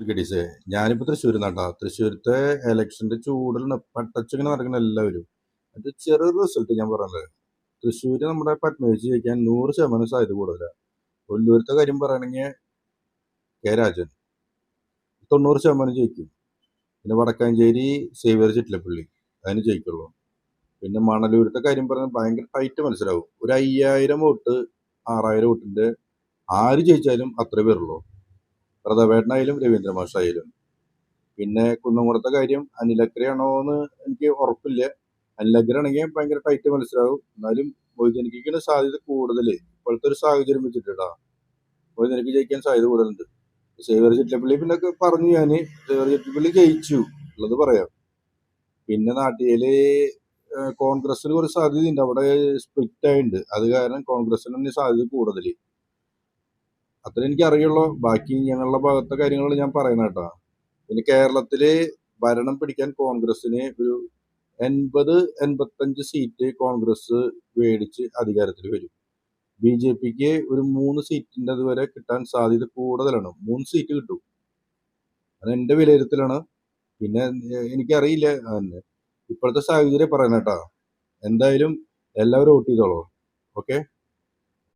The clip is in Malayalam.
ഗഡീസേ ഞാനിപ്പോ തൃശ്ശൂർ നട്ടാ തൃശ്ശൂരത്തെ ഇലക്ഷന്റെ ചൂടിൽ പട്ടച്ചിങ്ങനെ നടക്കുന്ന എല്ലാവരും അത് ചെറിയൊരു റിസൾട്ട് ഞാൻ പറഞ്ഞത്. തൃശ്ശൂര് നമ്മുടെ പത്മേശ് ജയിക്കാൻ 100% സാധ്യത കൂടുതലാണ്. കൊല്ലൂരത്തെ കാര്യം പറയുകയാണെങ്കിൽ കെ രാജൻ 90% ജയിക്കും. പിന്നെ വടക്കാഞ്ചേരി സേവ്യർ ചിറ്റിലപ്പള്ളി അതിന് ജയിക്കുള്ളൂ. പിന്നെ മണലൂരത്തെ കാര്യം പറഞ്ഞാൽ ഭയങ്കര ടൈറ്റ് മത്സരമാവും. ഒരു 5000 വോട്ട് 6000 വോട്ടിന്റെ ആര് ജയിച്ചാലും അത്രേ പേരുള്ളൂ. പ്രതാപേട്ടനായാലും രവീന്ദ്ര മാഷായാലും. പിന്നെ കുന്നംകുളത്തെ കാര്യം അനിലക്കരയാണോ എന്ന് എനിക്ക് ഉറപ്പില്ല. അനിലക്കരാണെങ്കിൽ ഭയങ്കര ടൈറ്റ് മത്സരമാവും. എന്നാലും മൊയ്തീനിക്കാണ് സാധ്യത കൂടുതൽ. ഇപ്പോഴത്തെ ഒരു സാഹചര്യം വെച്ചിട്ടാ മൊയ്തീനിക്ക് ജയിക്കാൻ സാധ്യത കൂടുതലുണ്ട്. സേവ്യർ ചിറ്റിലപ്പള്ളി പിന്നെ പറഞ്ഞു ഞാന് സേവ്യർ ചിറ്റിലപ്പള്ളി ജയിച്ചു ഉള്ളത് പറയാം. പിന്നെ നാട്ടില് കോൺഗ്രസിന് ഒരു സാധ്യതയുണ്ട്. അവിടെ സ്പ്ലിറ്റ് ആയിട്ടുണ്ട്. അത് കാരണം കോൺഗ്രസിന് സാധ്യത കൂടുതൽ. അത്ര എനിക്ക് അറിയുള്ളൂ. ബാക്കി ഞങ്ങളുടെ ഭാഗത്തെ കാര്യങ്ങൾ ഞാൻ പറയുന്ന കേട്ടാ. പിന്നെ കേരളത്തില് ഭരണം പിടിക്കാൻ കോൺഗ്രസിന് ഒരു 80-85 സീറ്റ് കോൺഗ്രസ് മേടിച്ച് അധികാരത്തിൽ വരും. BJPക്ക് ഒരു 3 സീറ്റിന്റെ അതുവരെ കിട്ടാൻ സാധ്യത കൂടുതലാണ്. 3 സീറ്റ് കിട്ടും. അത് എന്റെ വിലയിരുത്തലാണ്. പിന്നെ എനിക്കറിയില്ല. ഇപ്പോഴത്തെ സാഹചര്യം പറയുന്ന കേട്ടാ. എന്തായാലും എല്ലാവരും വോട്ട് ചെയ്തോളൂ. ഓക്കെ.